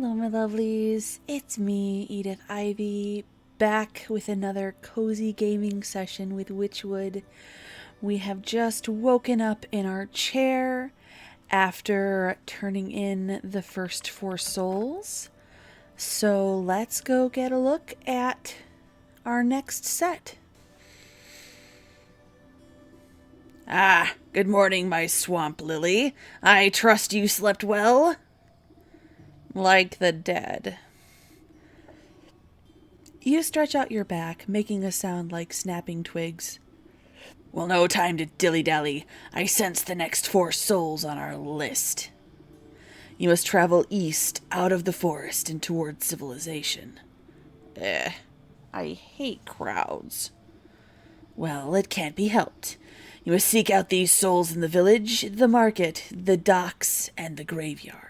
Hello, my lovelies. It's me, Edith Ivy, back with another cozy gaming session with Wytchwood. We have just woken up in our chair after turning in the first 4 souls. So let's go get a look at our next set. Ah, good morning, my swamp lily. I trust you slept well? Like the dead. You stretch out your back, making a sound like snapping twigs. Well, no time to dilly-dally. I sense the next 4 souls on our list. You must travel east, out of the forest, and towards civilization. I hate crowds. Well, it can't be helped. You must seek out these souls in the village, the market, the docks, and the graveyard.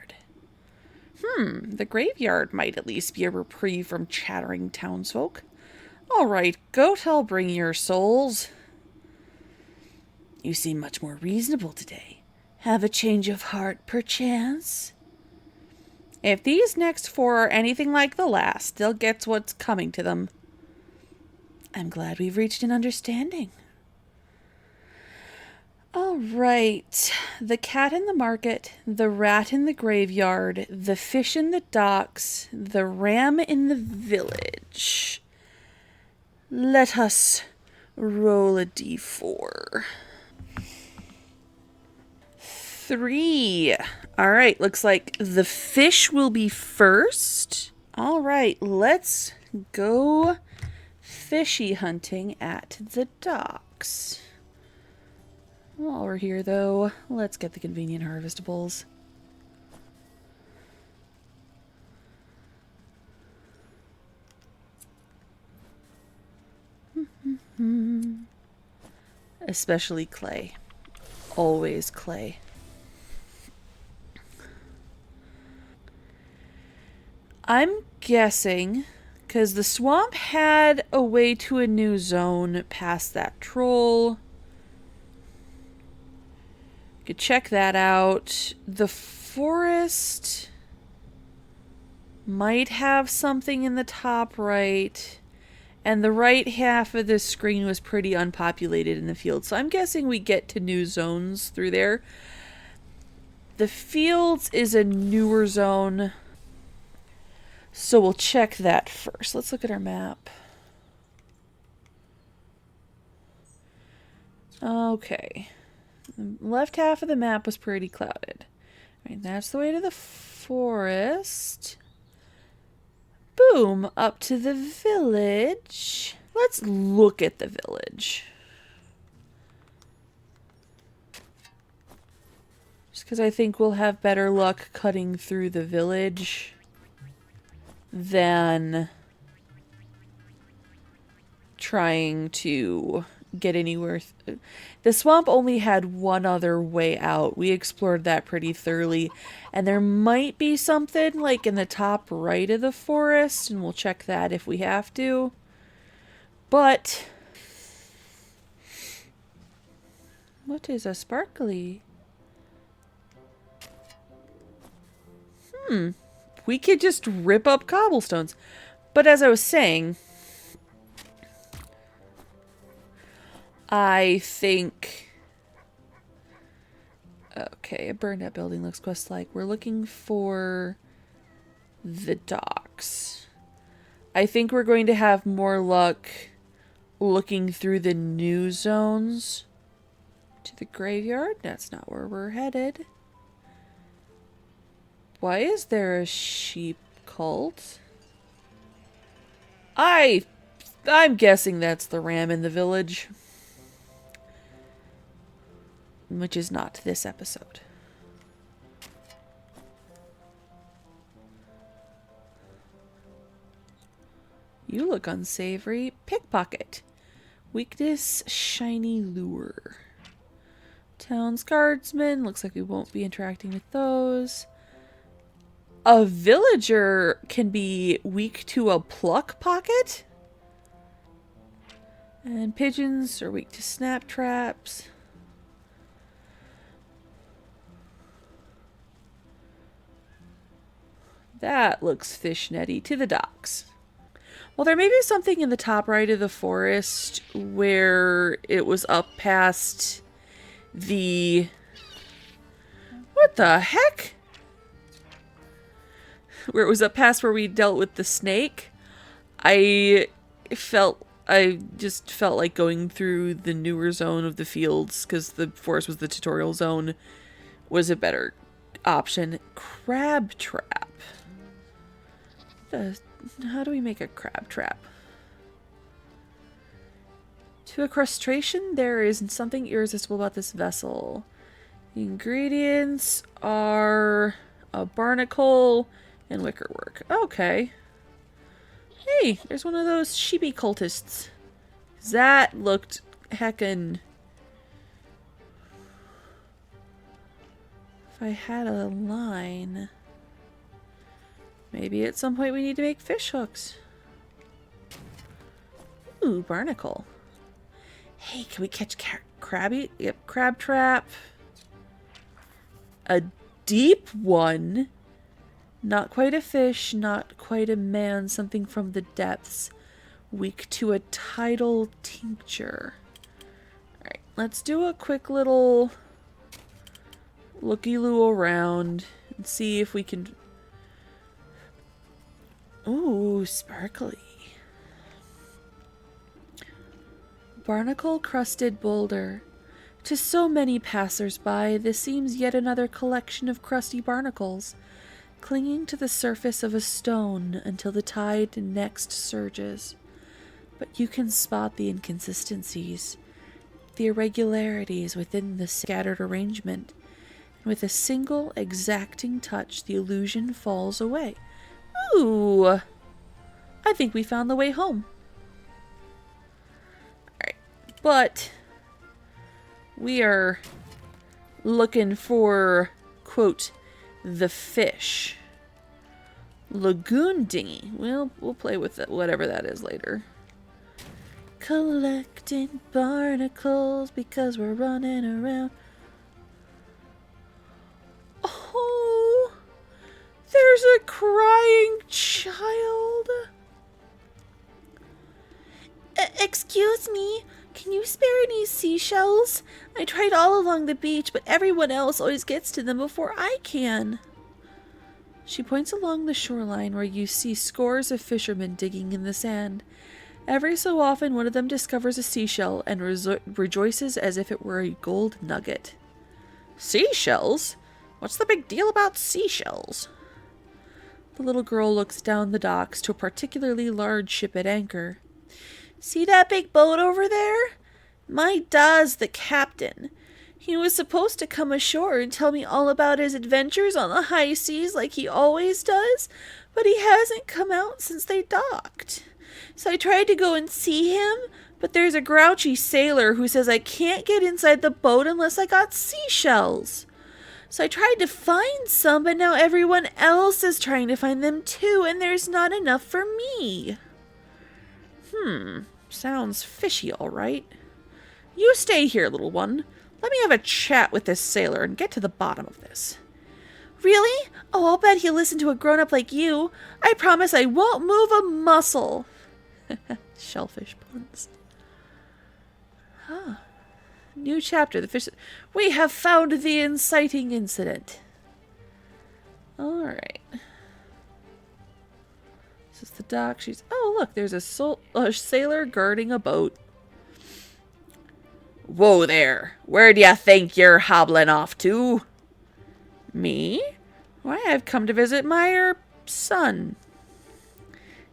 The graveyard might at least be a reprieve from chattering townsfolk. All right, goat, I'll bring your souls. You seem much more reasonable today. Have a change of heart, perchance? If these next 4 are anything like the last, they'll get what's coming to them. I'm glad we've reached an understanding. All right. The cat in the market, the rat in the graveyard, the fish in the docks, the ram in the village. Let us roll a d4. 3. All right, looks like the fish will be first. All right, let's go fishy hunting at the docks. While we're here, though, let's get the convenient harvestables. Especially clay. Always clay. I'm guessing, because the swamp had a way to a new zone past that troll. Could check that out. The forest might have something in the top right, and the right half of the screen was pretty unpopulated in the field, so I'm guessing we get to new zones through there. The fields is a newer zone, so we'll check that first. Let's look at our map. Okay. The left half of the map was pretty clouded. All right, that's the way to the forest. Boom, up to the village. Let's look at the village. Just because I think we'll have better luck cutting through the village than trying to get anywhere. The swamp only had one other way out. We explored that pretty thoroughly, and there might be something like in the top right of the forest, and we'll check that if we have to. But what is a sparkly? We could just rip up cobblestones. But as I was saying, I think... Okay, a burned out building looks quest-like. We're looking for the docks. I think we're going to have more luck looking through the new zones to the graveyard. That's not where we're headed. Why is there a sheep cult? I'm guessing that's the ram in the village. Which is not this episode. You look unsavory. Pickpocket. Weakness, shiny lure. Town's guardsman. Looks like we won't be interacting with those. A villager can be weak to a pluck pocket. And pigeons are weak to snap traps. That looks fishnetty. To the docks. Well, there may be something in the top right of the forest where it was up past the... What the heck? Where it was up past where we dealt with the snake. I just felt like going through the newer zone of the fields, because the forest was the tutorial zone, was a better option. Crab trap. How do we make a crab trap? To a crustration, there is something irresistible about this vessel. The ingredients are a barnacle and wickerwork. Okay. Hey, there's one of those sheepy cultists. That looked heckin'... If I had a line... Maybe at some point we need to make fish hooks. Ooh, barnacle. Hey, can we catch crabby? Yep, crab trap. A deep one. Not quite a fish, not quite a man, something from the depths. Weak to a tidal tincture. Alright, let's do a quick little looky-loo around and see if we can... Ooh, sparkly. Barnacle-crusted boulder. To so many passers-by, this seems yet another collection of crusty barnacles, clinging to the surface of a stone until the tide next surges. But you can spot the inconsistencies, the irregularities within the scattered arrangement, and with a single exacting touch, the illusion falls away. Ooh! I think we found the way home. Alright, but we are looking for, quote, the fish. Lagoon dinghy. We'll play with it, whatever that is later. Collecting barnacles because we're running around. Oh, there's a crying child. Excuse me, can you spare any seashells? I tried all along the beach, but everyone else always gets to them before I can. She points along the shoreline where you see scores of fishermen digging in the sand. Every so often, one of them discovers a seashell and rejoices as if it were a gold nugget. Seashells? What's the big deal about seashells? The little girl looks down the docks to a particularly large ship at anchor. See that big boat over there? My da's the captain. He was supposed to come ashore and tell me all about his adventures on the high seas like he always does, but he hasn't come out since they docked. So I tried to go and see him, but there's a grouchy sailor who says I can't get inside the boat unless I got seashells. So I tried to find some, but now everyone else is trying to find them too, and there's not enough for me. Sounds fishy, all right. You stay here, little one. Let me have a chat with this sailor and get to the bottom of this. Really? Oh, I'll bet he'll listen to a grown-up like you. I promise I won't move a muscle. Shellfish puns. Huh. New chapter. The fish. We have found the inciting incident. All right. This is the dock. She's... Oh, look. There's a sailor guarding a boat. Whoa there. Where do you think you're hobbling off to? Me? Why, I've come to visit my, son.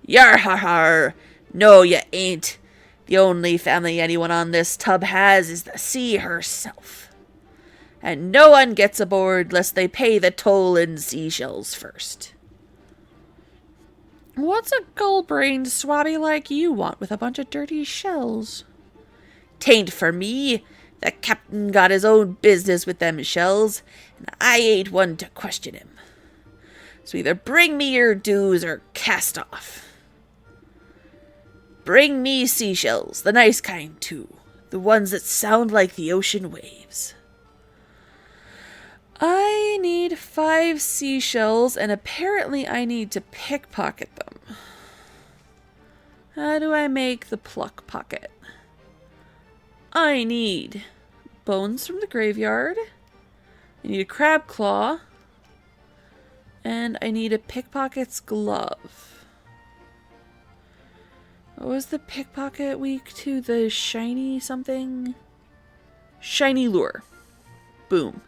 Yar har har. No, you ain't. The only family anyone on this tub has is the sea herself. And no one gets aboard lest they pay the toll in seashells first. What's a gull-brained swabby like you want with a bunch of dirty shells? Tain't for me. The captain got his own business with them shells, and I ain't one to question him. So either bring me your dues or cast off. Bring me seashells, the nice kind too, the ones that sound like the ocean waves. I need 5 seashells, and apparently I need to pickpocket them. How do I make the pluck pocket? I need bones from the graveyard. I need a crab claw. And I need a pickpocket's glove. What was the pickpocket week to? The shiny something? Shiny lure. Boom.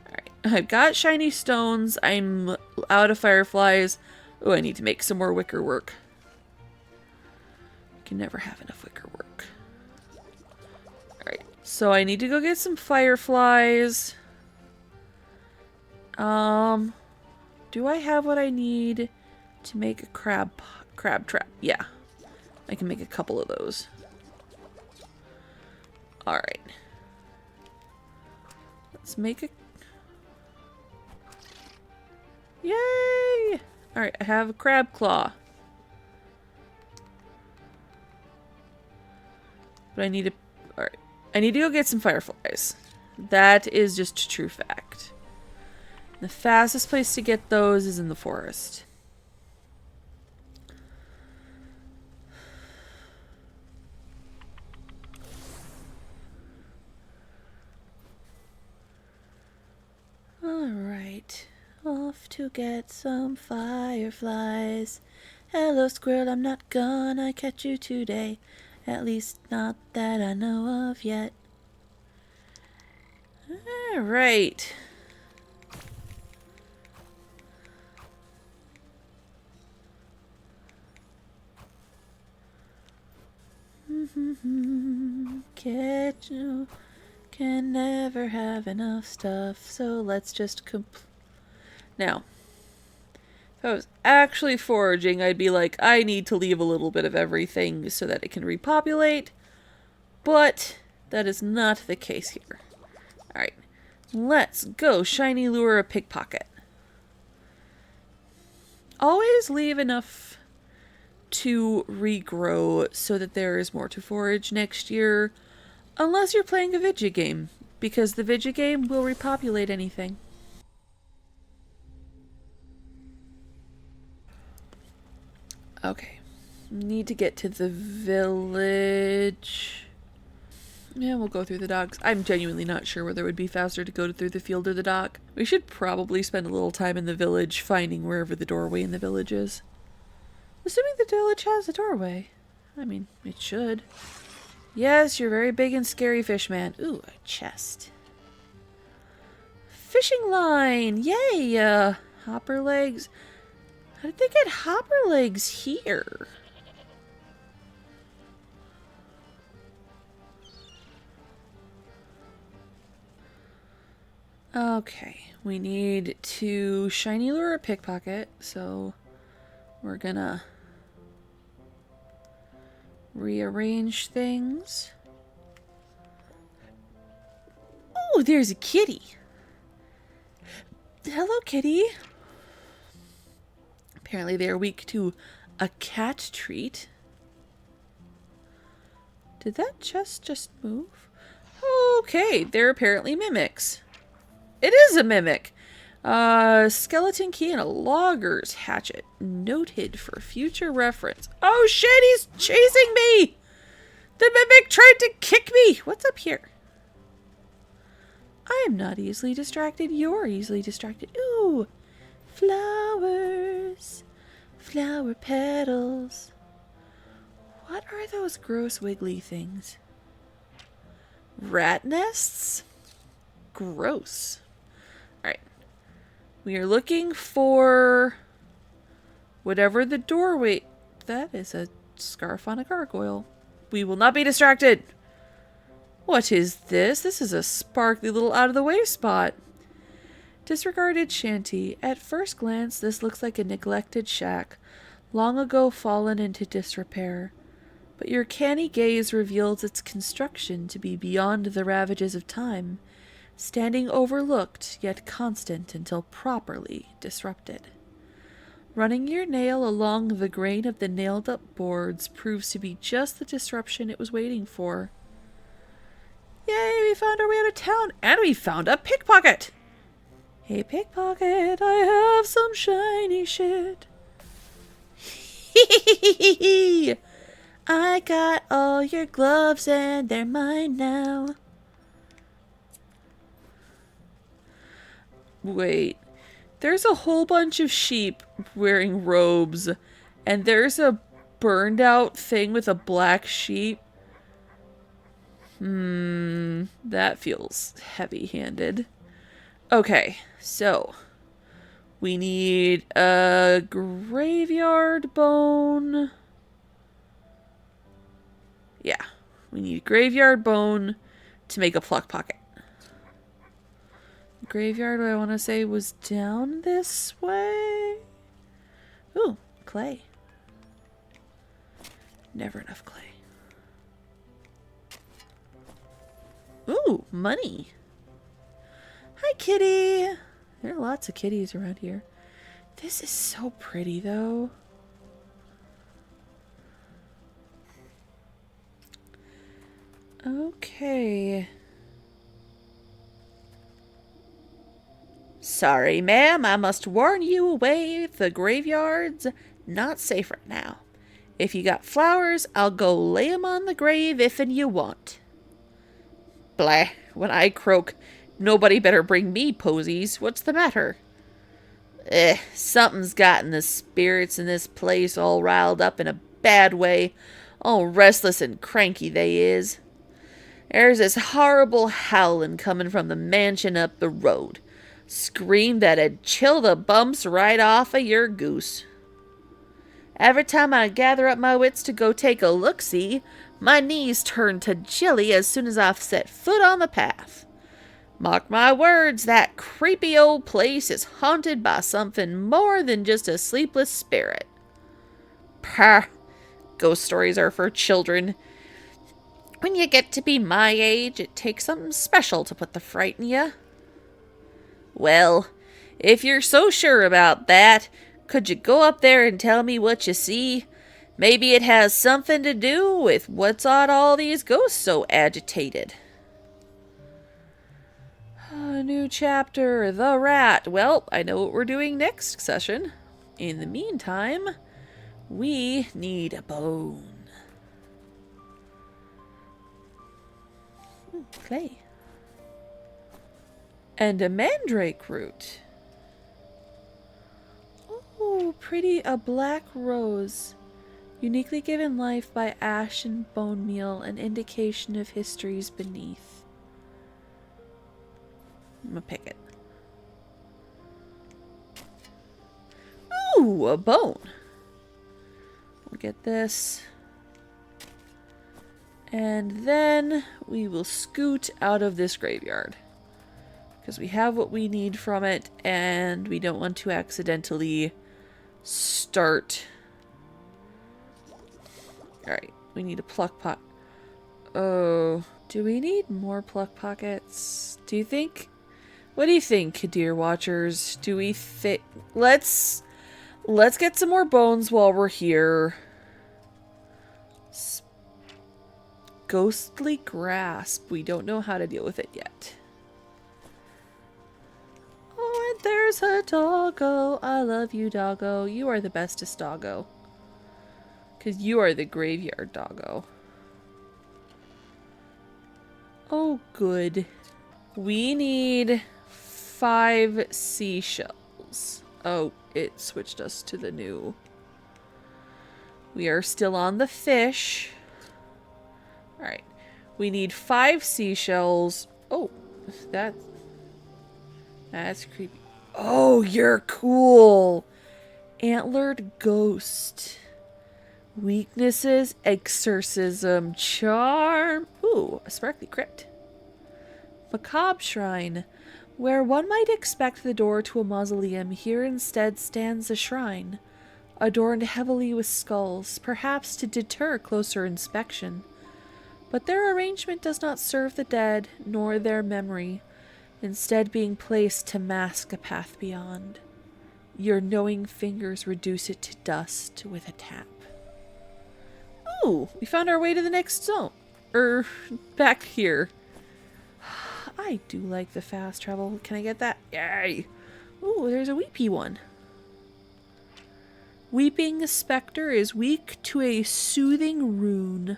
Alright. I've got shiny stones. I'm out of fireflies. Oh, I need to make some more wicker work. I can never have enough wicker work. Alright. So I need to go get some fireflies. Do I have what I need to make a crab trap? Yeah. I can make a couple of those. Alright. Let's make a... Yay! Alright, I have a crab claw. But I need to... Alright. I need to go get some fireflies. That is just a true fact. The fastest place to get those is in the forest. Alright, off to get some fireflies. Hello squirrel, I'm not gonna catch you today. At least not that I know of yet. Alright. Catch you. Can never have enough stuff, so let's just Now, if I was actually foraging, I'd be like, I need to leave a little bit of everything so that it can repopulate, but that is not the case here. Alright, let's go shiny lure a pickpocket. Always leave enough to regrow so that there is more to forage next year. Unless you're playing a vidya game, because the vidya game will repopulate anything. Okay. Need to get to the village. Yeah, we'll go through the docks. I'm genuinely not sure whether it would be faster to go through the field or the dock. We should probably spend a little time in the village finding wherever the doorway in the village is. Assuming the village has a doorway. I mean, it should. Yes, you're very big and scary, fish man. Ooh, a chest. Fishing line! Yay! Hopper legs. How did they get hopper legs here? Okay, we need to shiny lure a pickpocket, so we're gonna rearrange things. Oh, there's a kitty. Hello, kitty. Apparently they are weak to a cat treat. Did that chest just move? Okay, they're apparently mimics. It is a mimic. Skeleton key and a logger's hatchet. Noted for future reference. Oh shit, he's chasing me! The mimic tried to kick me! What's up here? I am not easily distracted. You're easily distracted. Ooh! Flowers. Flower petals. What are those gross wiggly things? Rat nests? Gross. Alright. We are looking for whatever the doorway... That is a scarf on a gargoyle. We will not be distracted. What is this? This is a sparkly little out-of-the-way spot. Disregarded shanty. At first glance, this looks like a neglected shack, long ago fallen into disrepair. But your canny gaze reveals its construction to be beyond the ravages of time, standing overlooked yet constant until properly disrupted. Running your nail along the grain of the nailed-up boards proves to be just the disruption it was waiting for. Yay, we found our way out of town, and we found a pickpocket! Hey, pickpocket, I have some shiny shit. I got all your gloves and they're mine now. Wait, there's a whole bunch of sheep wearing robes, and there's a burned out thing with a black sheep. That feels heavy-handed. Okay, so we need a graveyard bone. Yeah, we need a graveyard bone to make a pluck pocket. Graveyard, I want to say, was down this way. Ooh, clay. Never enough clay. Ooh, money. Hi, kitty. There are lots of kitties around here. This is so pretty, though. Okay. Sorry, ma'am. I must warn you away. The graveyard's not safe right now. If you got flowers, I'll go lay 'em on the grave if'n you want. Blah. When I croak, nobody better bring me posies. What's the matter? Something's gotten the spirits in this place all riled up in a bad way. All restless and cranky they is. There's this horrible howling coming from the mansion up the road. Scream that'd chill the bumps right off of your goose. Every time I gather up my wits to go take a look-see, my knees turn to jelly as soon as I've set foot on the path. Mark my words, that creepy old place is haunted by something more than just a sleepless spirit. Pah! Ghost stories are for children. When you get to be my age, it takes something special to put the fright in you. Well, if you're so sure about that, could you go up there and tell me what you see? Maybe it has something to do with what's on all these ghosts so agitated. A new chapter, The Rat. Well, I know what we're doing next session. In the meantime, we need a bone. Clay. And a mandrake root. Oh, pretty, a black rose. Uniquely given life by ash and bone meal, an indication of histories beneath. I'm gonna pick it. Ooh, a bone. We'll get this. And then we will scoot out of this graveyard. Because we have what we need from it, and we don't want to accidentally start. Alright, we need a pluck pot. Oh, do we need more pluck pockets? Do you think? What do you think, dear watchers? Do we think? Let's get some more bones while we're here. Ghostly grasp. We don't know how to deal with it yet. Oh, and there's a doggo. I love you, doggo. You are the bestest doggo. Because you are the graveyard doggo. Oh, good. We need 5 seashells. Oh, it switched us to the new. We are still on the fish. Alright. We need 5 seashells. Oh, that's creepy. Oh, you're cool. Antlered ghost. Weaknesses, exorcism, charm. Ooh, a sparkly crypt. Macabre shrine. Where one might expect the door to a mausoleum, here instead stands a shrine, adorned heavily with skulls, perhaps to deter closer inspection. But their arrangement does not serve the dead, nor their memory, instead being placed to mask a path beyond. Your knowing fingers reduce it to dust with a tap. Ooh, we found our way to the next zone. Back here. I do like the fast travel. Can I get that? Yay! Ooh, there's a weepy one. Weeping Spectre is weak to a soothing rune.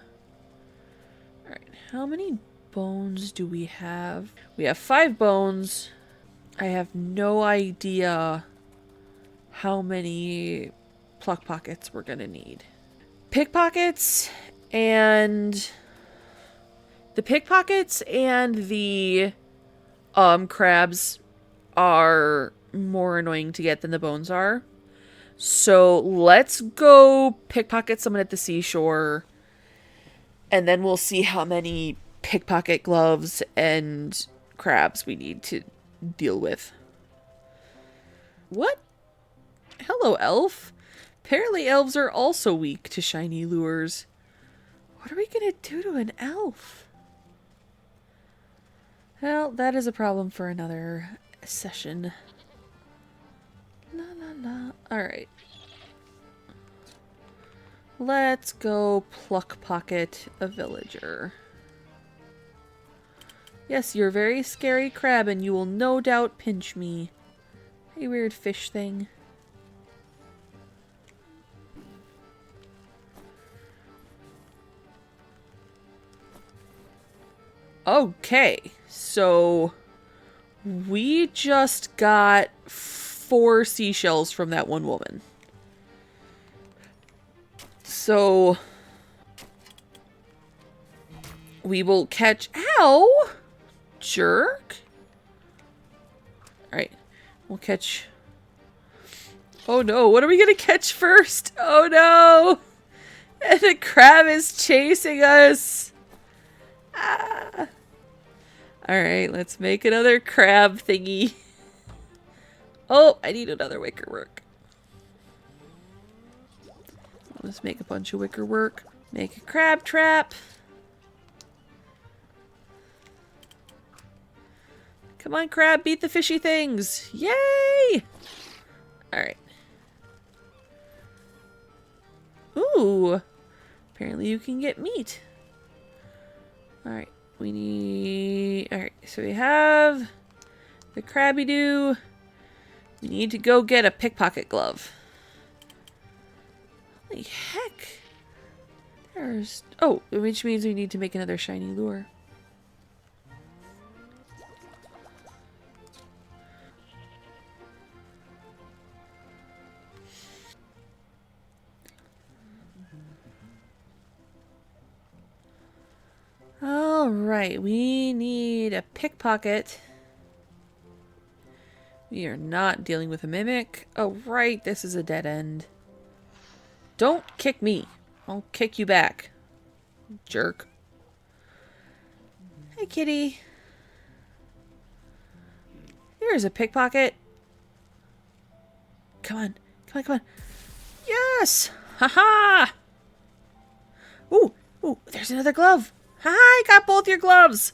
Alright, how many bones do we have? We have 5 bones. I have no idea how many pluck pockets we're gonna need. Pickpockets and the pickpockets and the crabs are more annoying to get than the bones are. So let's go pickpocket someone at the seashore, and then we'll see how many pickpocket gloves and crabs we need to deal with. What? Hello, elf. Apparently elves are also weak to shiny lures. What are we gonna do to an elf? Well, that is a problem for another session. La la la. Alright. Let's go pluck pocket a villager. Yes, you're a very scary crab and you will no doubt pinch me. Hey, weird fish thing. Okay, so we just got 4 seashells from that one woman. So we will catch... Ow! Jerk. Alright, we'll catch... Oh no, what are we gonna catch first? Oh no! And the crab is chasing us! Ah! Alright, let's make another crab thingy. Oh, I need another wicker work. Let's make a bunch of wicker work. Make a crab trap. Come on, crab, beat the fishy things. Yay! Alright. Ooh. Apparently you can get meat. Alright, we need... Alright, so we have the crabby doo. We need to go get a pickpocket glove. Holy heck. There's... Oh, which means we need to make another shiny lure. Alright, we need a pickpocket. We are not dealing with a mimic. Oh, right, this is a dead end. Don't kick me. I'll kick you back. Jerk. Hey, kitty. Here's a pickpocket. Come on. Come on, come on. Yes! Haha! Ooh, ooh, there's another glove. Haha, I got both your gloves.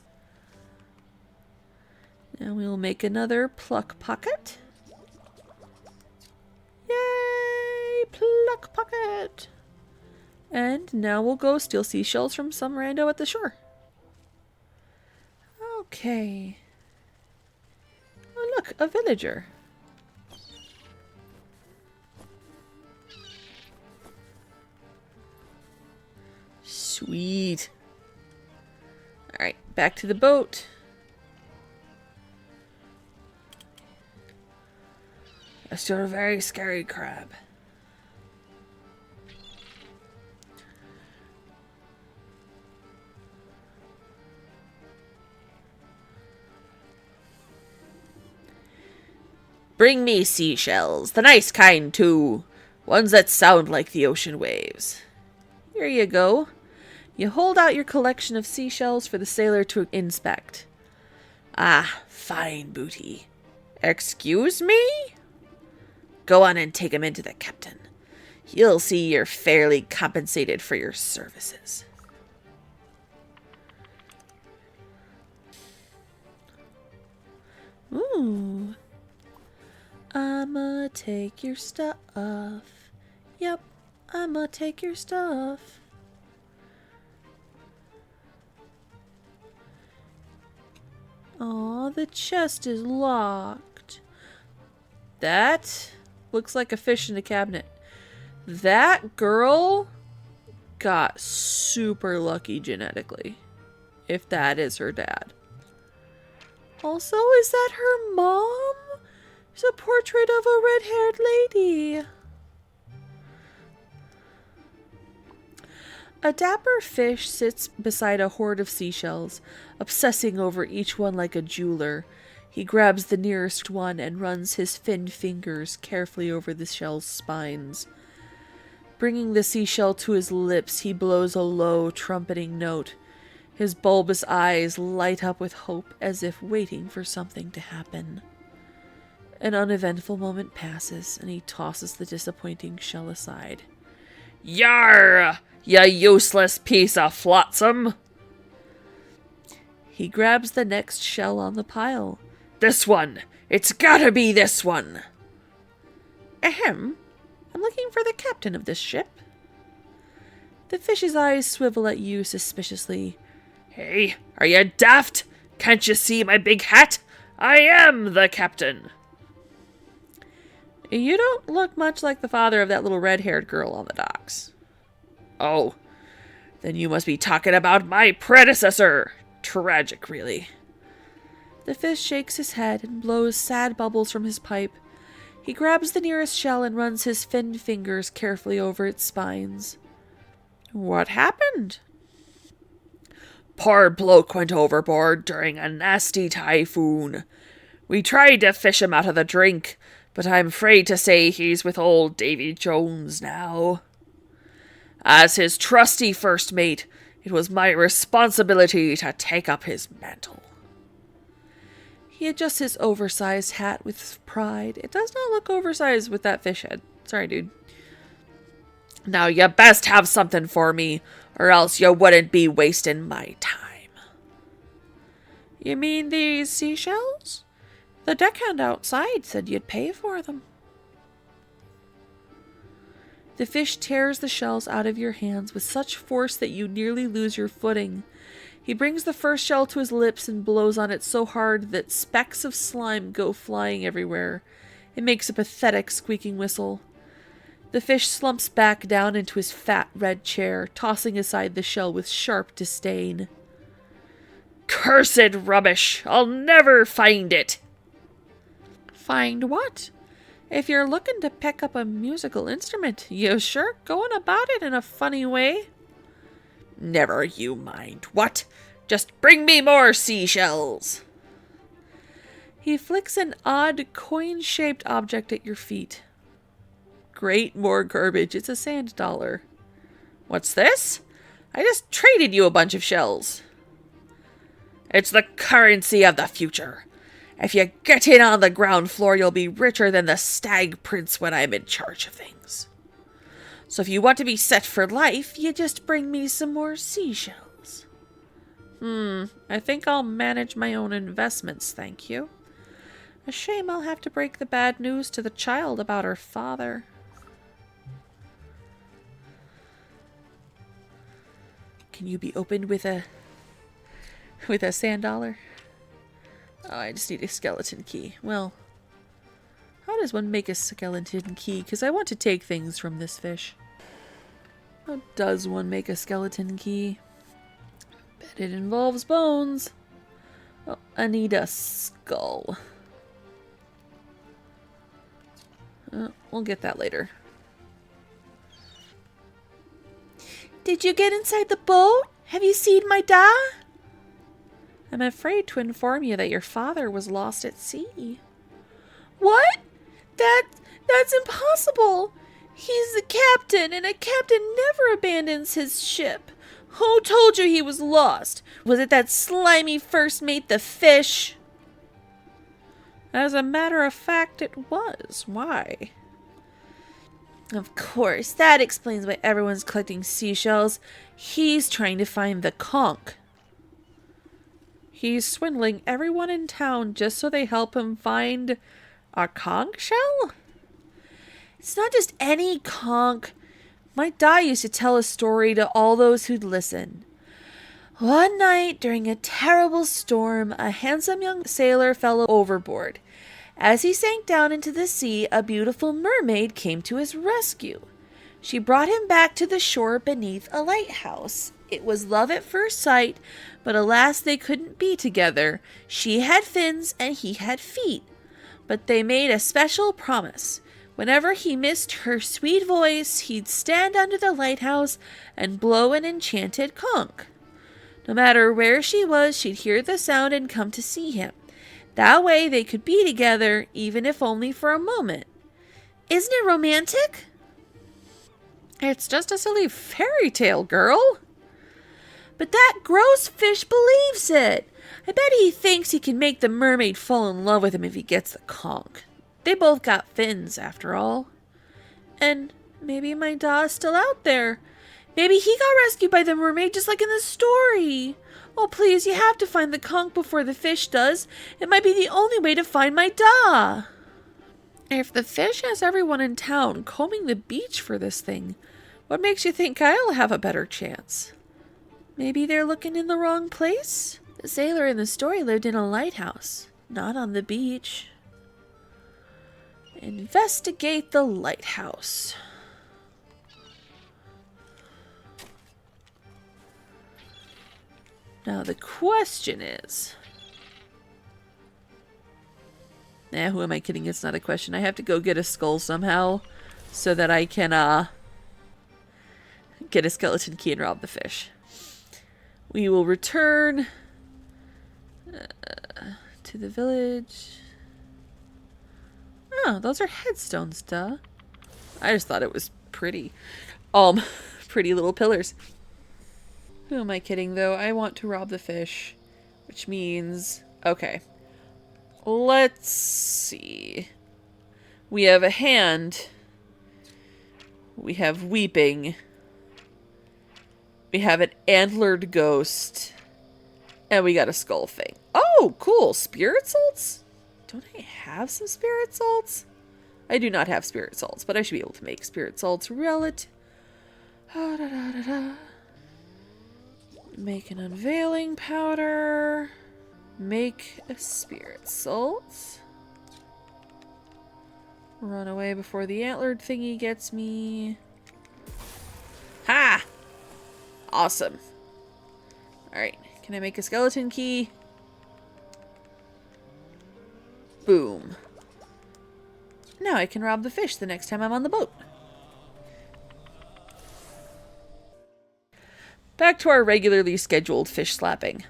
Now we'll make another pluck pocket. Yay! Pluck pocket! And now we'll go steal seashells from some rando at the shore. Okay. Oh look, a villager. Sweet. Alright, back to the boat. A still a very scary crab. Bring me seashells, the nice kind too. Ones that sound like the ocean waves. Here you go. You hold out your collection of seashells for the sailor to inspect. Ah, fine booty. Excuse me? Go on and take him into the captain. You'll see you're fairly compensated for your services. Ooh. I'ma take your stuff. Yep, I'ma take your stuff. Aw, the chest is locked. That looks like a fish in a cabinet. That girl got super lucky genetically, if that is her dad. Also, is that her mom? It's a portrait of a red-haired lady. A dapper fish sits beside a hoard of seashells, obsessing over each one like a jeweler. He grabs the nearest one and runs his finned fingers carefully over the shell's spines. Bringing the seashell to his lips, he blows a low, trumpeting note. His bulbous eyes light up with hope, as if waiting for something to happen. An uneventful moment passes, and he tosses the disappointing shell aside. Yarr! Ya useless piece of flotsam! He grabs the next shell on the pile. This one! It's gotta be this one! Ahem. I'm looking for the captain of this ship. The fish's eyes swivel at you suspiciously. Hey, are you daft? Can't you see my big hat? I am the captain. You don't look much like the father of that little red-haired girl on the docks. Oh, then you must be talking about my predecessor. Tragic, really. The fish shakes his head and blows sad bubbles from his pipe. He grabs the nearest shell and runs his finned fingers carefully over its spines. What happened? Poor bloke went overboard during a nasty typhoon. We tried to fish him out of the drink, but I'm afraid to say he's with old Davy Jones now. As his trusty first mate, it was my responsibility to take up his mantle. He adjusts his oversized hat with pride. It does not look oversized with that fish head. Sorry, dude. Now, you best have something for me, or else you wouldn't be wasting my time. You mean these seashells? The deckhand outside said you'd pay for them. The fish tears the shells out of your hands with such force that you nearly lose your footing. He brings the first shell to his lips and blows on it so hard that specks of slime go flying everywhere. It makes a pathetic squeaking whistle. The fish slumps back down into his fat red chair, tossing aside the shell with sharp disdain. Cursed rubbish! I'll never find it! Find what? If you're looking to pick up a musical instrument, you sure going about it in a funny way. Never you mind. What? Just bring me more seashells. He flicks an odd coin-shaped object at your feet. Great, more garbage. It's a sand dollar. What's this? I just traded you a bunch of shells. It's the currency of the future. If you get in on the ground floor, you'll be richer than the stag prince when I'm in charge of things. So if you want to be set for life, you just bring me some more seashells. I think I'll manage my own investments, thank you. A shame I'll have to break the bad news to the child about her father. Can you be opened with a sand dollar? Oh, I just need a skeleton key. Well, how does one make a skeleton key? Because I want to take things from this fish. How does one make a skeleton key? Bet it involves bones. Oh, I need a skull. We'll get that later. Did you get inside the boat? Have you seen my da? I'm afraid to inform you that your father was lost at sea. What? That's impossible. He's the captain, and a captain never abandons his ship. Who told you he was lost? Was it that slimy first mate, the fish? As a matter of fact, it was. Why? Of course, that explains why everyone's collecting seashells. He's trying to find the conch. He's swindling everyone in town just so they help him find a conch shell? It's not just any conch. My da used to tell a story to all those who'd listen. One night, during a terrible storm, a handsome young sailor fell overboard, As he sank down into the sea, a beautiful mermaid came to his rescue. She brought him back to the shore beneath a lighthouse. It was love at first sight, but alas, they couldn't be together. She had fins and he had feet. But they made a special promise. Whenever he missed her sweet voice, he'd stand under the lighthouse and blow an enchanted conch. No matter where she was, she'd hear the sound and come to see him. That way they could be together, even if only for a moment. Isn't it romantic? It's just a silly fairy tale, girl. But that gross fish believes it. I bet he thinks he can make the mermaid fall in love with him if he gets the conch. They both got fins, after all. And maybe my da is still out there. Maybe he got rescued by the mermaid just like in the story. Oh, please, you have to find the conch before the fish does. It might be the only way to find my da. If the fish has everyone in town combing the beach for this thing, what makes you think I'll have a better chance? Maybe they're looking in the wrong place? The sailor in the story lived in a lighthouse, not on the beach. Investigate the lighthouse. Now the question is... who am I kidding? It's not a question. I have to go get a skull somehow so that I can get a skeleton key and rob the fish. We will return to the village. Oh, those are headstones, duh. I just thought it was pretty. Pretty little pillars. Who am I kidding, though? I want to rob the fish, which means... Okay. Let's see. We have a hand. We have weeping. We have an antlered ghost. And we got a skull thing. Oh, cool. Spirit salts? Don't I have some spirit salts? I do not have spirit salts, but I should be able to make spirit salts relative. Make an unveiling powder. Make a spirit salt. Run away before the antlered thingy gets me. Ha! Awesome. Alright, can I make a skeleton key? Boom. Now I can rob the fish the next time I'm on the boat. Back to our regularly scheduled fish slapping.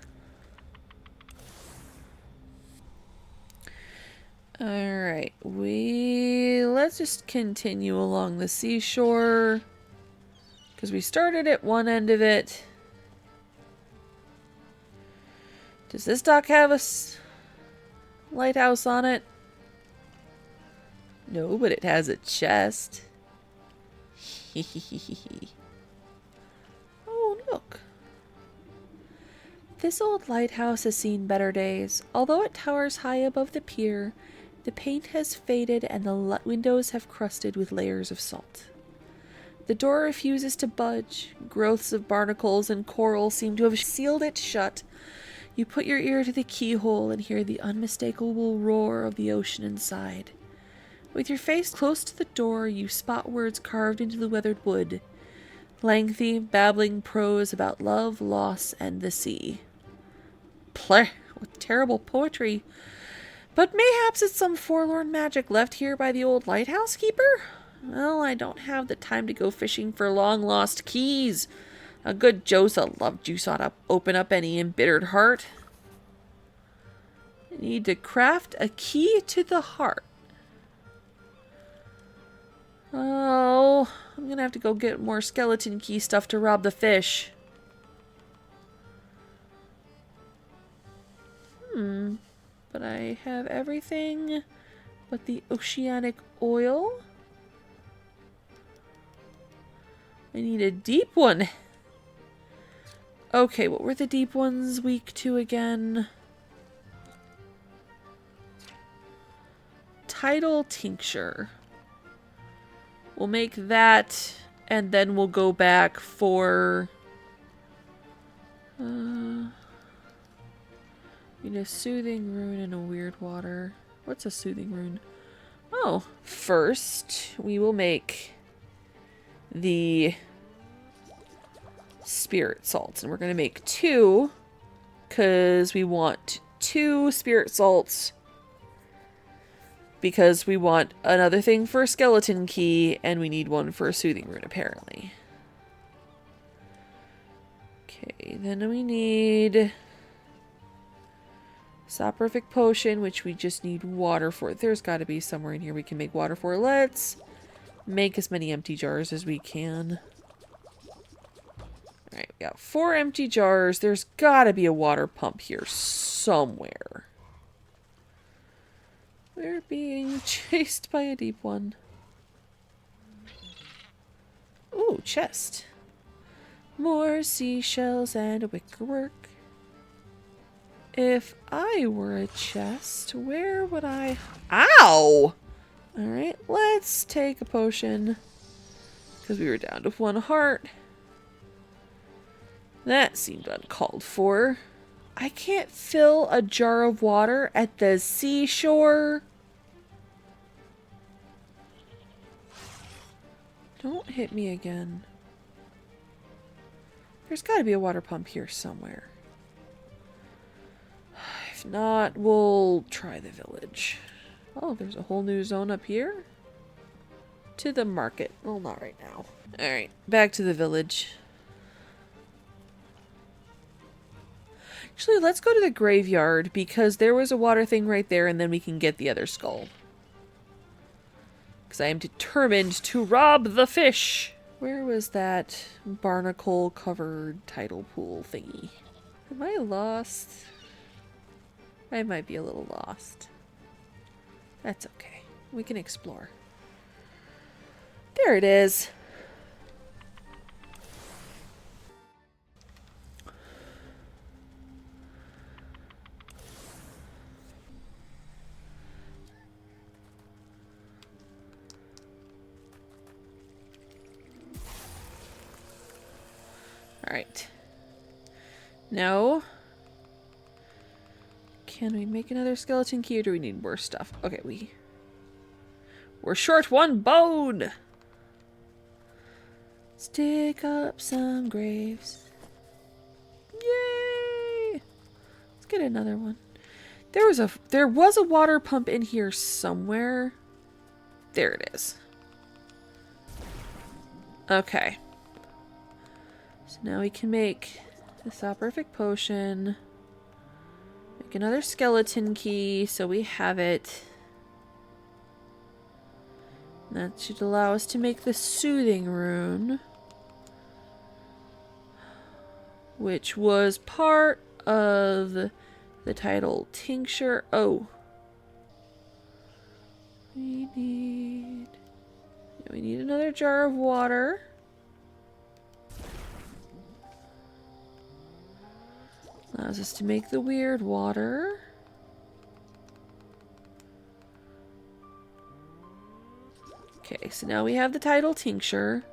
Alright, let's just continue along the seashore. Because we started at one end of it. Does this dock have a lighthouse on it? No, but it has a chest. Oh, look. This old lighthouse has seen better days. Although it towers high above the pier, the paint has faded and the windows have crusted with layers of salt. The door refuses to budge. Growths of barnacles and coral seem to have sealed it shut. You put your ear to the keyhole and hear the unmistakable roar of the ocean inside. With your face close to the door, you spot words carved into the weathered wood. Lengthy, babbling prose about love, loss, and the sea. Pleh, what terrible poetry. But mayhaps it's some forlorn magic left here by the old lighthouse keeper? Well, I don't have the time to go fishing for long-lost keys. A good Josa love juice ought to open up any embittered heart. I need to craft a key to the heart. Oh, I'm gonna have to go get more skeleton key stuff to rob the fish. But I have everything but the oceanic oil. I need a deep one. Okay, what were the deep ones weak to again? Tidal tincture. We'll make that, and then we'll go back for... need a soothing rune and a weird water. What's a soothing rune? Oh, first we will make the spirit salts. And we're going to make 2 because we want 2 spirit salts because we want another thing for a skeleton key and we need 1 for a soothing rune apparently. Okay, then we need soporific potion, which we just need water for. There's got to be somewhere in here we can make water for. Let's make as many empty jars as we can. Alright, we got 4 empty jars. There's got to be a water pump here somewhere. We're being chased by a deep one. Ooh, chest. More seashells and a wickerwork. If I were a chest, where would I... Ow! Alright, let's take a potion. Because we were down to 1 heart. That seemed uncalled for. I can't fill a jar of water at the seashore. Don't hit me again. There's got to be a water pump here somewhere. If not, we'll try the village. Oh, there's a whole new zone up here. To the market. Well, not right now. Alright, back to the village. Actually, let's go to the graveyard because there was a water thing right there and then we can get the other skull. Because I am determined to rob the fish. Where was that barnacle-covered tidal pool thingy? Am I lost? I might be a little lost. That's okay. We can explore. There it is. Alright. No. Can we make another skeleton key or do we need more stuff? Okay, we're short 1 bone! Let's dig up some graves. Yay! Let's get another one. There was a water pump in here somewhere. There it is. Okay. So now we can make the soporific potion. Make another skeleton key so we have it. That should allow us to make the soothing rune. Which was part of the title tincture. Oh. We need another jar of water. Allows us to make the weird water. Okay, so now we have the title tincture.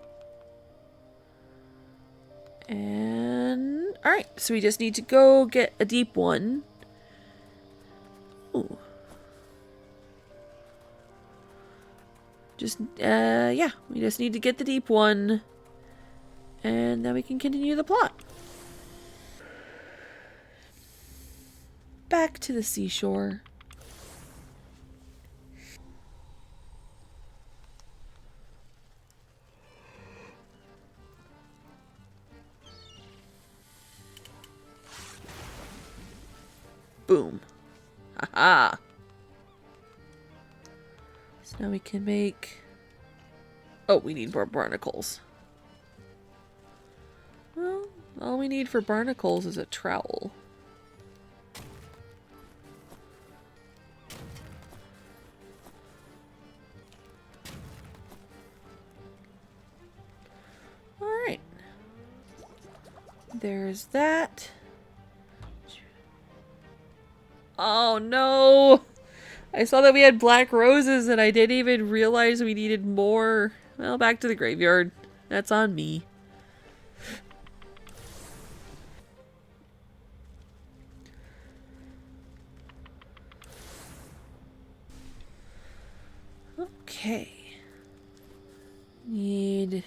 And... alright, so we just need to go get a deep one. Ooh. Yeah, we just need to get the deep one. And then we can continue the plot. Back to the seashore. Boom. Haha. So now we can make... oh, we need more barnacles. Well, all we need for barnacles is a trowel. Alright. There's that. Oh no! I saw that we had black roses and I didn't even realize we needed more. Well, back to the graveyard. That's on me. Okay. Need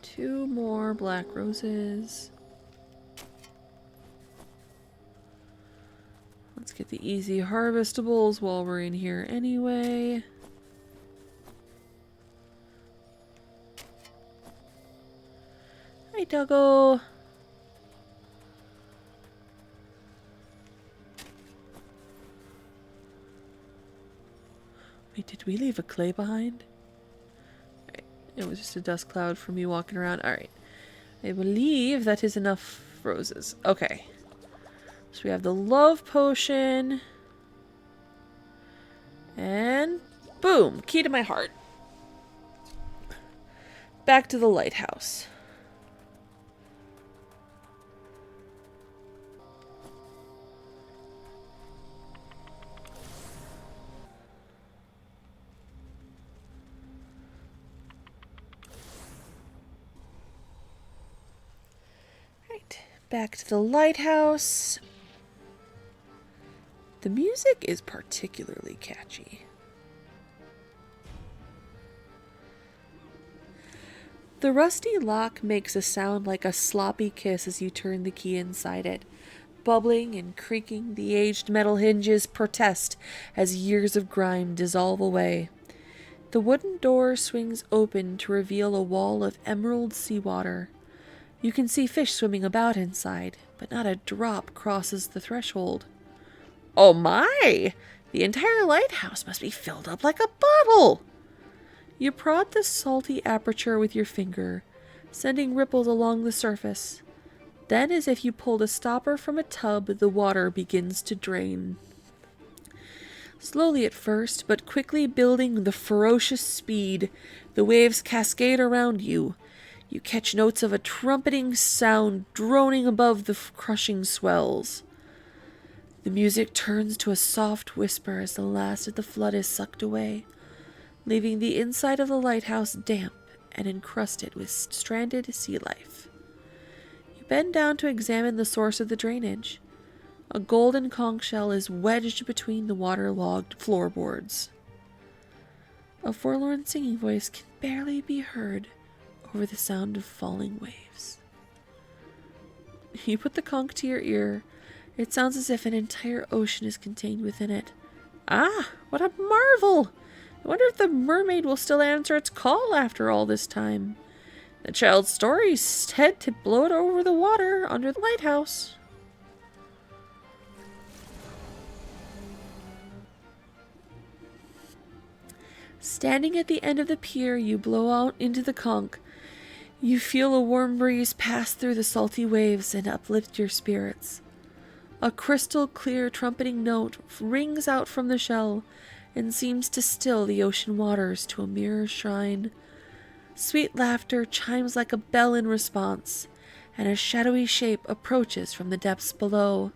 2 more black roses. Let's get the easy harvestables while we're in here anyway. Hi, Doggo. Wait, did we leave a clay behind? Right. It was just a dust cloud for me walking around. Alright. I believe that is enough roses. Okay. So we have the love potion. And boom! Key to my heart. Back to the lighthouse. Right. Back to the lighthouse. The music is particularly catchy. The rusty lock makes a sound like a sloppy kiss as you turn the key inside it. Bubbling and creaking, the aged metal hinges protest as years of grime dissolve away. The wooden door swings open to reveal a wall of emerald seawater. You can see fish swimming about inside, but not a drop crosses the threshold. Oh my! The entire lighthouse must be filled up like a bottle! You prod the salty aperture with your finger, sending ripples along the surface. Then, as if you pulled a stopper from a tub, the water begins to drain. Slowly at first, but quickly building the ferocious speed, the waves cascade around you. You catch notes of a trumpeting sound droning above the crushing swells. The music turns to a soft whisper as the last of the flood is sucked away, leaving the inside of the lighthouse damp and encrusted with stranded sea life. You bend down to examine the source of the drainage. A golden conch shell is wedged between the waterlogged floorboards. A forlorn singing voice can barely be heard over the sound of falling waves. You put the conch to your ear. It sounds as if an entire ocean is contained within it. Ah, what a marvel! I wonder if the mermaid will still answer its call after all this time. The child's story said to blow it over the water under the lighthouse. Standing at the end of the pier, you blow out into the conch. You feel a warm breeze pass through the salty waves and uplift your spirits. A crystal clear trumpeting note rings out from the shell and seems to still the ocean waters to a mirror shrine. Sweet laughter chimes like a bell in response, and a shadowy shape approaches from the depths below.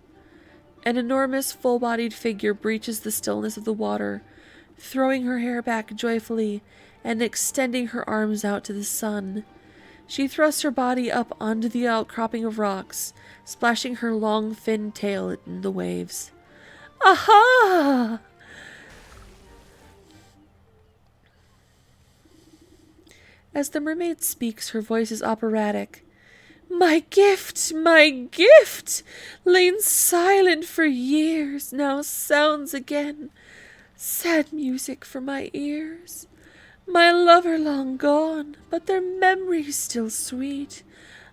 An enormous full-bodied figure breaches the stillness of the water, throwing her hair back joyfully and extending her arms out to the sun. She thrusts her body up onto the outcropping of rocks, splashing her long, thin tail in the waves. Aha! As the mermaid speaks, her voice is operatic. My gift, lain silent for years, now sounds again. Sad music for my ears. My lover long gone, but their memories still sweet.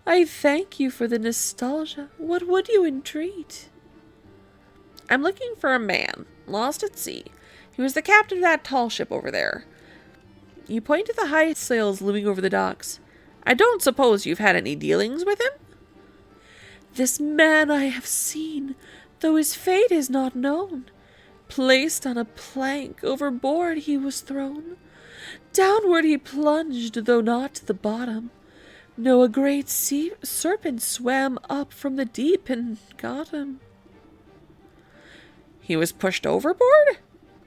I thank you for the nostalgia. What would you entreat? I'm looking for a man, lost at sea. He was the captain of that tall ship over there. You point to the high sails looming over the docks. I don't suppose you've had any dealings with him? This man I have seen, though his fate is not known. Placed on a plank, overboard he was thrown. Downward he plunged, though not to the bottom. No, a great sea serpent swam up from the deep and got him. He was pushed overboard?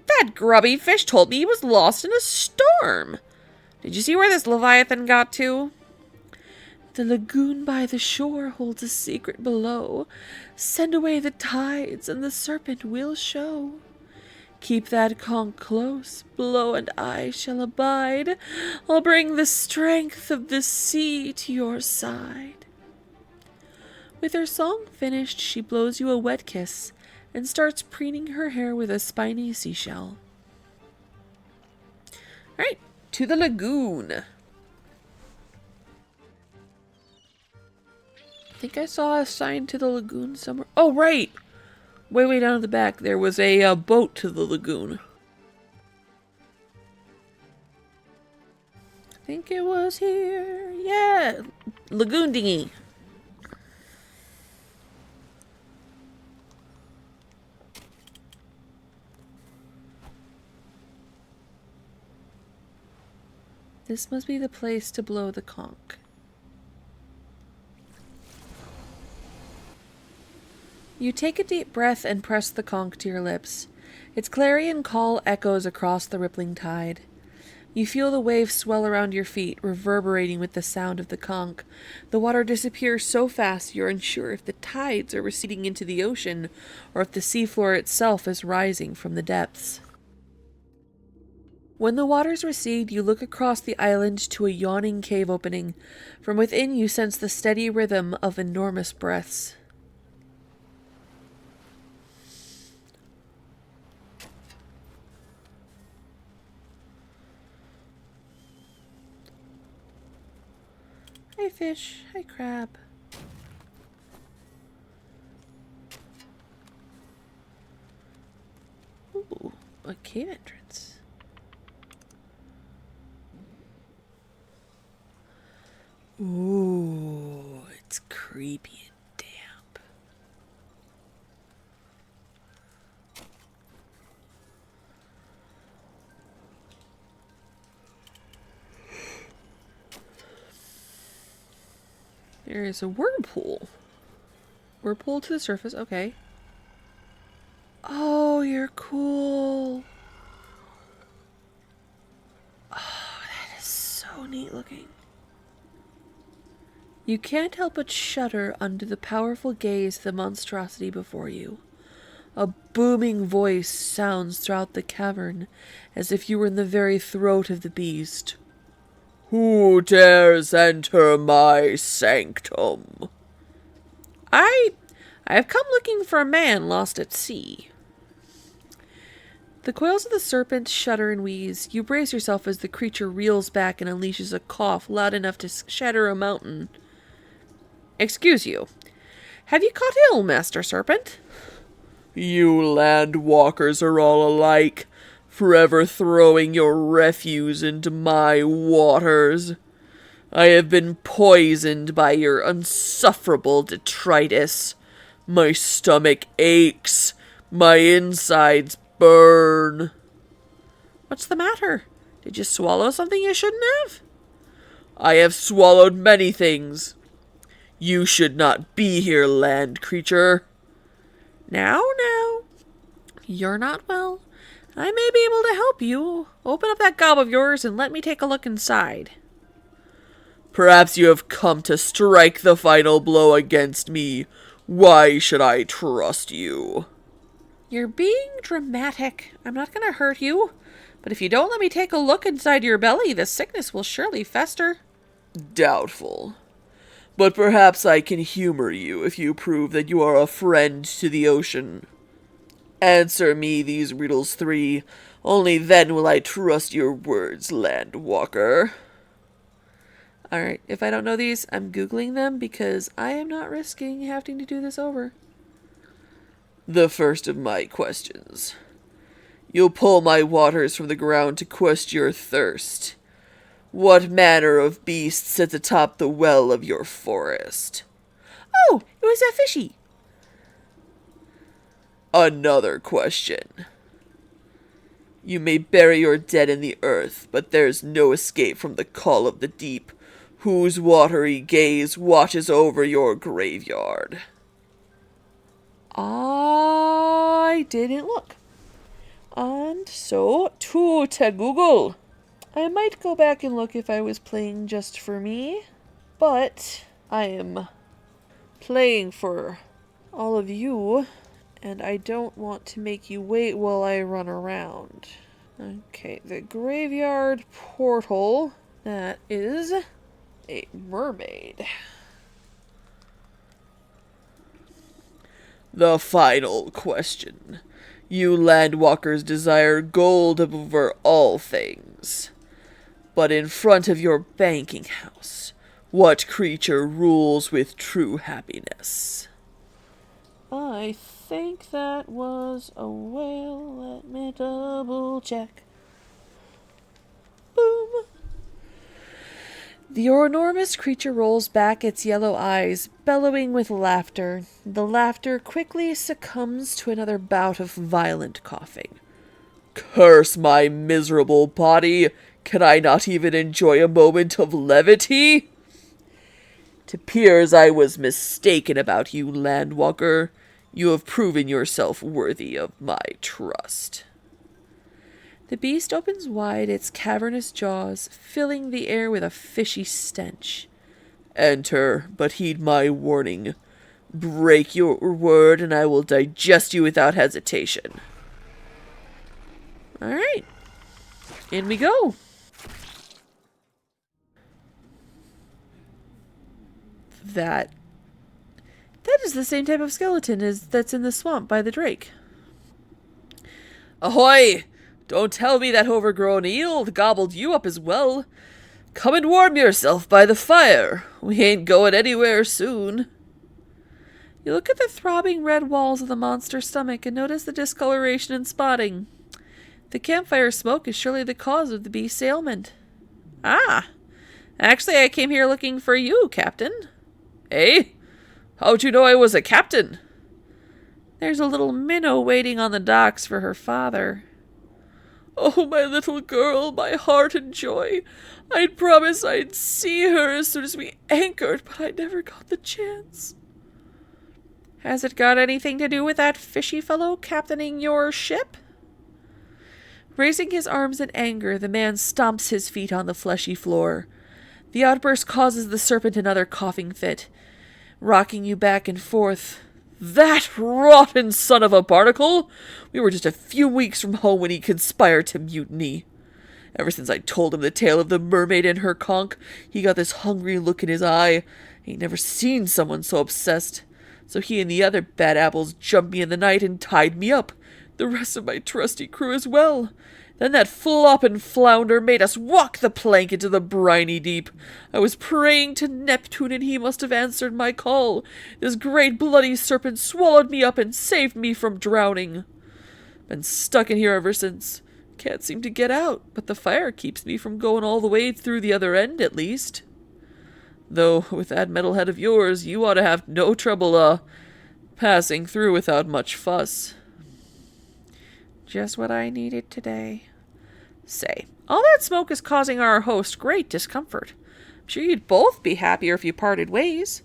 That grubby fish told me he was lost in a storm. Did you see where this Leviathan got to? The lagoon by the shore holds a secret below. Send away the tides, and the serpent will show. Keep that conch close, blow and I shall abide. I'll bring the strength of the sea to your side. With her song finished, she blows you a wet kiss and starts preening her hair with a spiny seashell. Alright, to the lagoon. I think I saw a sign to the lagoon somewhere. Oh, right! Way down at the back, there was a boat to the lagoon. I think it was here. Yeah! Lagoon dinghy. This must be the place to blow the conch. You take a deep breath and press the conch to your lips. Its clarion call echoes across the rippling tide. You feel the waves swell around your feet, reverberating with the sound of the conch. The water disappears so fast you're unsure if the tides are receding into the ocean or if the seafloor itself is rising from the depths. When the waters recede, you look across the island to a yawning cave opening. From within, you sense the steady rhythm of enormous breaths. Hi fish, hi crab. Ooh, a cave entrance. Ooh, it's creepy and damp. There is a whirlpool. Whirlpool to the surface, okay. Oh, you're cool. Oh, that is so neat looking. You can't help but shudder under the powerful gaze of the monstrosity before you. A booming voice sounds throughout the cavern, as if you were in the very throat of the beast. Who dares enter my sanctum? I have come looking for a man lost at sea. The coils of the serpent shudder and wheeze. You brace yourself as the creature reels back and unleashes a cough loud enough to shatter a mountain. Excuse you. Have you caught ill, Master Serpent? You land walkers are all alike, forever throwing your refuse into my waters. I have been poisoned by your unsufferable detritus. My stomach aches. My insides burn. What's the matter? Did you swallow something you shouldn't have? I have swallowed many things. You should not be here, land creature. Now, you're not well. I may be able to help you. Open up that gob of yours and let me take a look inside. Perhaps you have come to strike the final blow against me. Why should I trust you? You're being dramatic. I'm not going to hurt you. But if you don't let me take a look inside your belly, the sickness will surely fester. Doubtful. But perhaps I can humor you if you prove that you are a friend to the ocean. Answer me these riddles 3. Only then will I trust your words, landwalker. Alright, if I don't know these, I'm Googling them because I am not risking having to do this over. The first of my questions. You'll pull my waters from the ground to quench your thirst. What manner of beast sits atop the well of your forest? Oh, it was that fishy. Another question. You may bury your dead in the earth, but there's no escape from the call of the deep, whose watery gaze watches over your graveyard. I didn't look. And so, to Google. I might go back and look if I was playing just for me, but I am playing for all of you, And I don't want to make you wait while I run around. Okay, the graveyard portal. That is a mermaid. The final question. You landwalkers desire gold over all things. But in front of your banking house, what creature rules with true happiness? I think that was a whale. Let me double check. Boom! The enormous creature rolls back its yellow eyes, bellowing with laughter. The laughter quickly succumbs to another bout of violent coughing. Curse my miserable body! Can I not even enjoy a moment of levity? It appears I was mistaken about you, landwalker. You have proven yourself worthy of my trust. The beast opens wide its cavernous jaws, filling the air with a fishy stench. Enter, but heed my warning. Break your word, and I will digest you without hesitation. All right, in we go. That is the same type of skeleton as that's in the swamp by the drake. Ahoy! Don't tell me that overgrown eel gobbled you up as well. Come and warm yourself by the fire. We ain't going anywhere soon. You look at the throbbing red walls of the monster's stomach and notice the discoloration and spotting. The campfire smoke is surely the cause of the beast's ailment. Ah, actually I came here looking for you, Captain. Eh? How'd you know I was a captain? There's a little minnow waiting on the docks for her father. Oh, my little girl, my heart and joy. I'd promised I'd see her as soon as we anchored, but I never got the chance. Has it got anything to do with that fishy fellow captaining your ship? Raising his arms in anger, the man stomps his feet on the fleshy floor. The outburst causes the serpent another coughing fit, rocking you back and forth. That rotten son of a barnacle! We were just a few weeks from home when he conspired to mutiny. Ever since I told him the tale of the mermaid and her conch, he got this hungry look in his eye. Ain't never seen someone so obsessed. So he and the other bad apples jumped me in the night and tied me up. The rest of my trusty crew as well. Then that floppin' flounder made us walk the plank into the briny deep. I was praying to Neptune, and he must have answered my call. This great bloody serpent swallowed me up and saved me from drowning. Been stuck in here ever since. Can't seem to get out, but the fire keeps me from going all the way through the other end, at least. Though, with that metal head of yours, you ought to have no trouble, passing through without much fuss. Just what I needed today. Say, all that smoke is causing our host great discomfort. I'm sure you'd both be happier if you parted ways.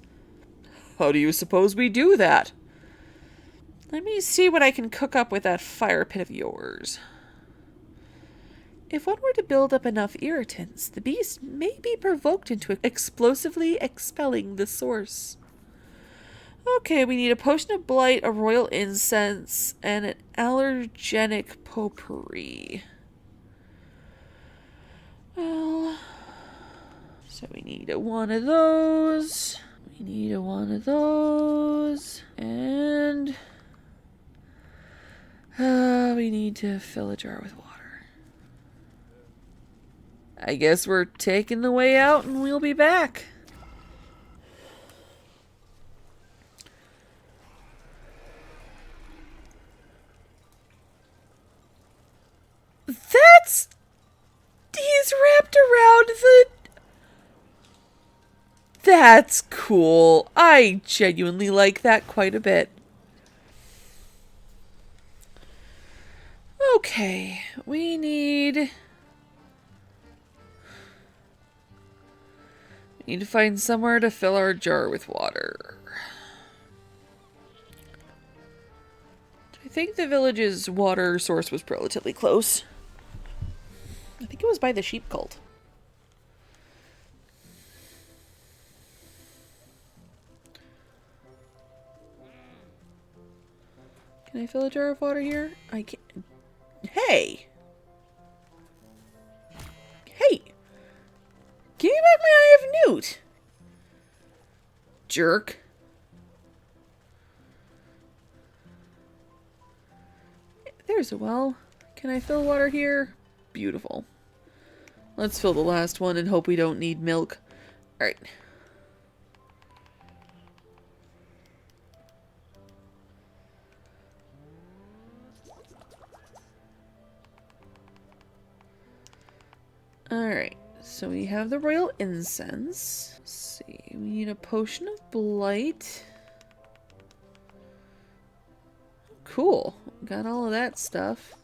How do you suppose we do that? Let me see what I can cook up with that fire pit of yours. If one were to build up enough irritants, the beast may be provoked into explosively expelling the source. Okay, we need a potion of blight, a royal incense, and an allergenic potpourri. Well, so we need one of those. We need one of those. And we need to fill a jar with water. I guess we're taking the way out and we'll be back. He's wrapped around the... That's cool. I genuinely like that quite a bit. Okay, we need to find somewhere to fill our jar with water. I think the village's water source was relatively close. I think it was by the sheep cult. Can I fill a jar of water here? I can't. Hey! Hey! Give me back my Eye of Newt! Jerk. There's a well. Can I fill water here? Beautiful. Let's fill the last one and hope we don't need milk. Alright. Alright, so we have the royal incense. Let's see, we need a potion of blight. Cool, got all of that stuff.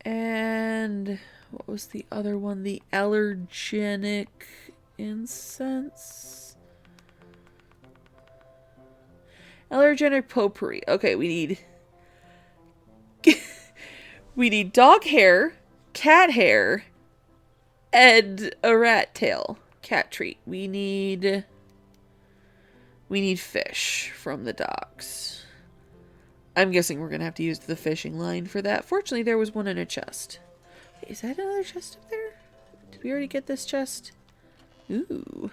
And what was the other one? The allergenic incense? Allergenic potpourri. Okay, we need... we need dog hair, cat hair, and a rat tail. Cat treat. We need fish from the docks. I'm guessing we're gonna have to use the fishing line for that. Fortunately, there was one in a chest. Wait, is that another chest up there? Did we already get this chest? Ooh.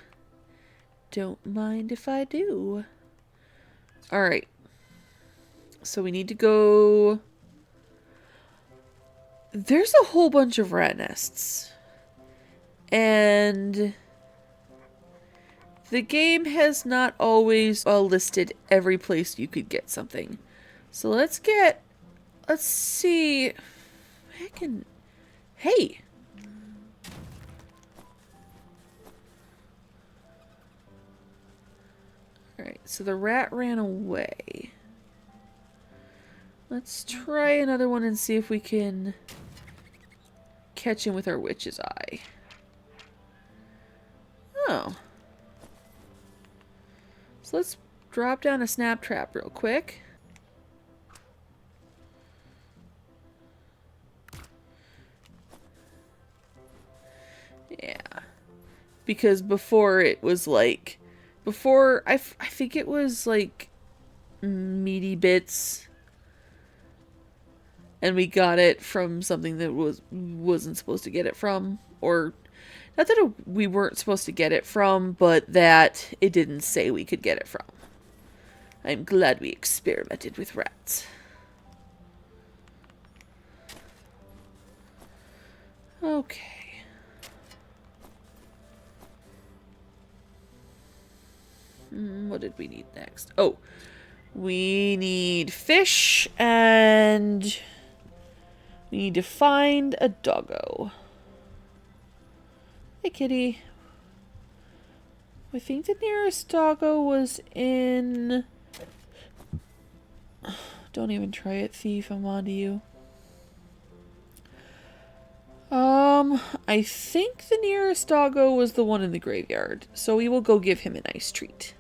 Don't mind if I do. Alright. So we need to go... There's a whole bunch of rat nests. And the game has not always listed every place you could get something. So let's see. Hey. Alright, so the rat ran away. Let's try another one and see if we can catch him with our witch's eye. Oh. So let's drop down a snap trap real quick. Yeah. Because before it was like... Before, I think it was like meaty bits. And we got it from something that wasn't supposed to get it from. Or... Not that we weren't supposed to get it from, but that it didn't say we could get it from. I'm glad we experimented with rats. Okay. What did we need next? Oh, we need fish and we need to find a doggo. Hey, kitty. I think the nearest doggo was in... Don't even try it, thief. I'm onto you. I think the nearest doggo was the one in the graveyard. So we will go give him a nice treat.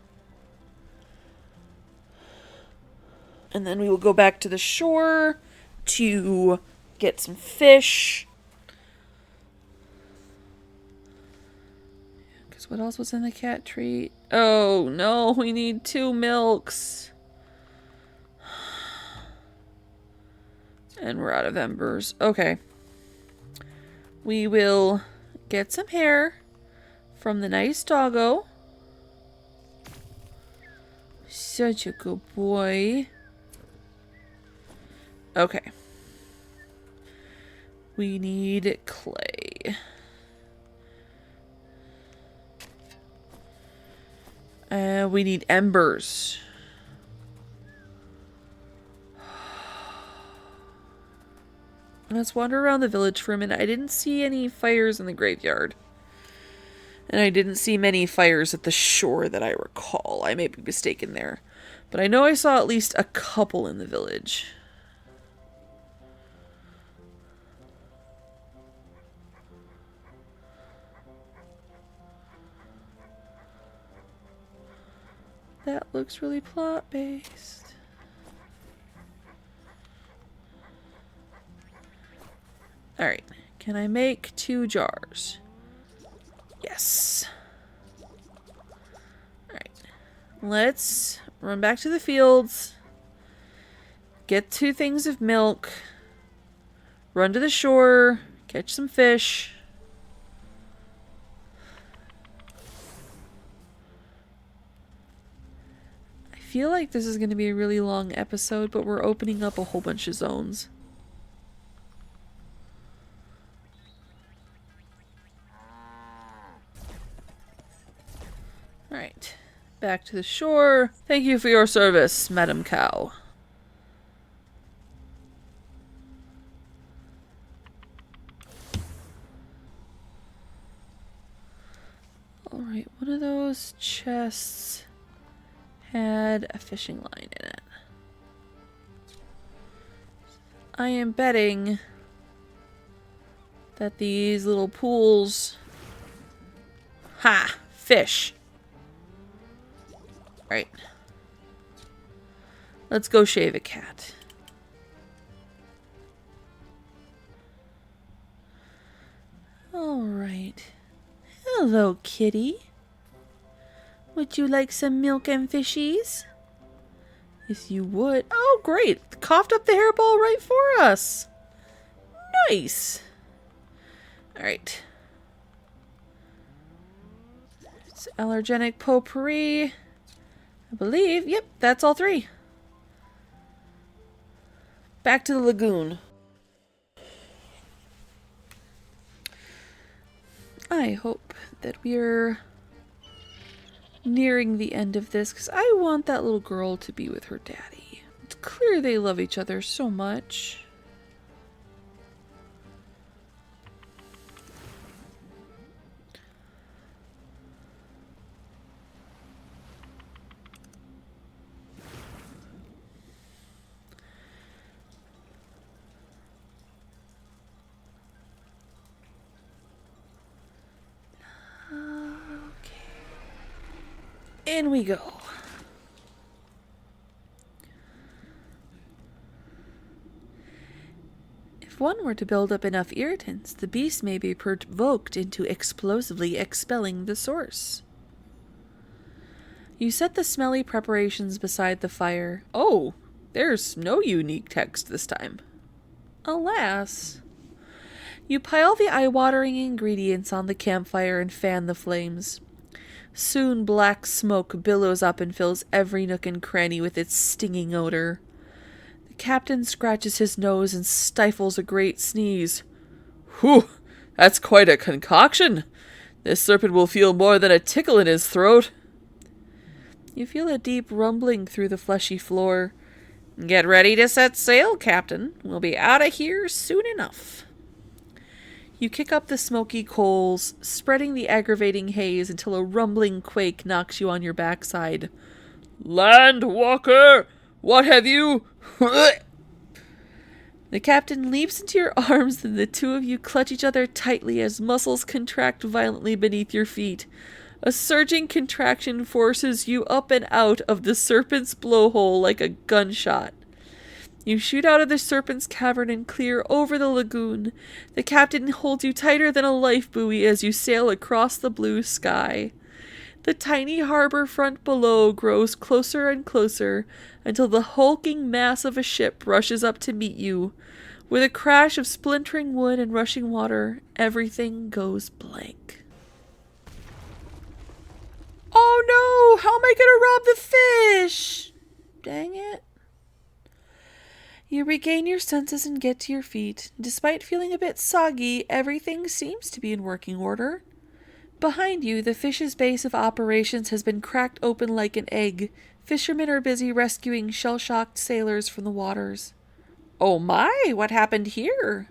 And then we will go back to the shore to get some fish. Because what else was in the cat treat? Oh, no, we need 2 milks. And we're out of embers. Okay. We will get some hair from the nice doggo. Such a good boy. Okay. We need clay. We need embers. Let's wander around the village for a minute. I didn't see any fires in the graveyard. And I didn't see many fires at the shore that I recall. I may be mistaken there. But I know I saw at least a couple in the village. That looks really plot-based. Alright, can I make 2 jars? Yes. Alright, let's run back to the fields get 2 things of milk, run to the shore, catch some fish. I feel like this is going to be a really long episode, but we're opening up a whole bunch of zones. Alright, back to the shore. Thank you for your service, Madam Cow. Alright, one of those chests had a fishing line in it. I am betting that these little pools... Ha! Fish! Right. Let's go shave a cat. Alright. Hello, kitty. Would you like some milk and fishies? If you would. Oh, great. Coughed up the hairball right for us. Nice. Alright. It's allergenic potpourri. I believe. Yep, that's all 3. Back to the lagoon. I hope that we're nearing the end of this, because I want that little girl to be with her daddy. It's clear they love each other so much. In we go. If one were to build up enough irritants, the beast may be provoked into explosively expelling the source. You set the smelly preparations beside the fire. Oh, there's no unique text this time. Alas. You pile the eye-watering ingredients on the campfire and fan the flames. Soon black smoke billows up and fills every nook and cranny with its stinging odor. The captain scratches his nose and stifles a great sneeze. Whew, that's quite a concoction. This serpent will feel more than a tickle in his throat. You feel a deep rumbling through the fleshy floor. Get ready to set sail, Captain. We'll be out of here soon enough. You kick up the smoky coals, spreading the aggravating haze until a rumbling quake knocks you on your backside. Land walker! What have you... The captain leaps into your arms and the 2 of you clutch each other tightly as muscles contract violently beneath your feet. A surging contraction forces you up and out of the serpent's blowhole like a gunshot. You shoot out of the serpent's cavern and clear over the lagoon. The captain holds you tighter than a life buoy as you sail across the blue sky. The tiny harbor front below grows closer and closer until the hulking mass of a ship rushes up to meet you. With a crash of splintering wood and rushing water, everything goes blank. Oh no! How am I gonna rob the fish? Dang it. You regain your senses and get to your feet. Despite feeling a bit soggy, everything seems to be in working order. Behind you, the fish's base of operations has been cracked open like an egg. Fishermen are busy rescuing shell-shocked sailors from the waters. Oh my, what happened here?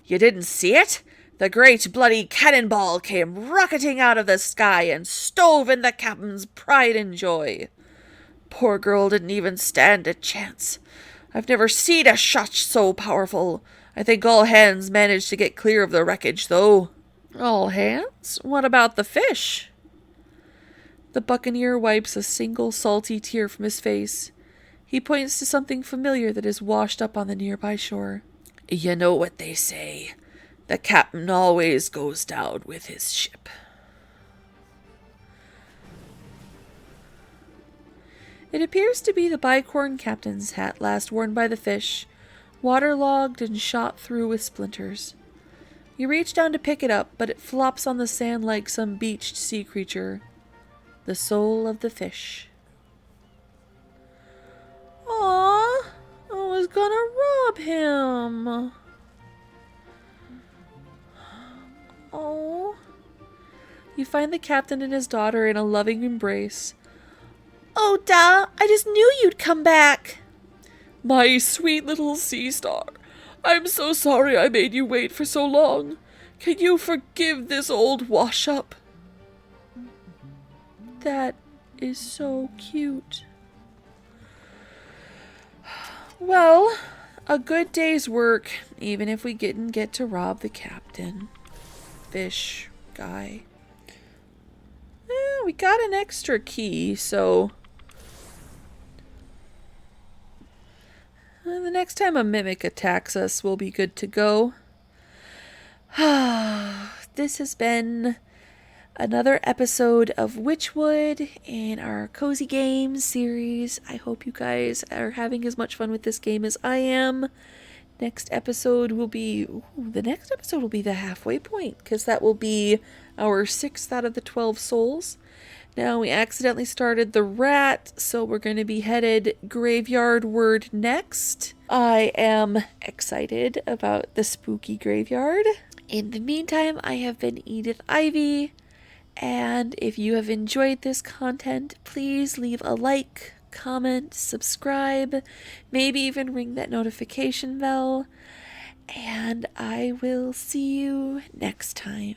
You didn't see it? The great bloody cannonball came rocketing out of the sky and stove in the captain's pride and joy. Poor girl didn't even stand a chance. I've never seen a shot so powerful. I think all hands managed to get clear of the wreckage, though. All hands? What about the fish? The buccaneer wipes a single salty tear from his face. He points to something familiar that is washed up on the nearby shore. You know what they say. The captain always goes down with his ship. It appears to be the bicorn captain's hat last worn by the fish, waterlogged and shot through with splinters. You reach down to pick it up, but it flops on the sand like some beached sea creature. The soul of the fish. Aww, I was gonna rob him. Oh. You find the captain and his daughter in a loving embrace. Oh, Da, I just knew you'd come back. My sweet little sea star, I'm so sorry I made you wait for so long. Can you forgive this old wash-up? That is so cute. Well, a good day's work, even if we didn't get to rob the captain. Fish guy. We got an extra key, so the next time a mimic attacks us, we'll be good to go. This has been another episode of Wytchwood in our Cozy Games series. I hope you guys are having as much fun with this game as I am. The next episode will be the halfway point, because that will be our 6th out of the 12 souls. Now, we accidentally started the rat, so we're going to be headed graveyardward next. I am excited about the spooky graveyard. In the meantime, I have been Edith Ivy, and if you have enjoyed this content, please leave a like, comment, subscribe, maybe even ring that notification bell, and I will see you next time.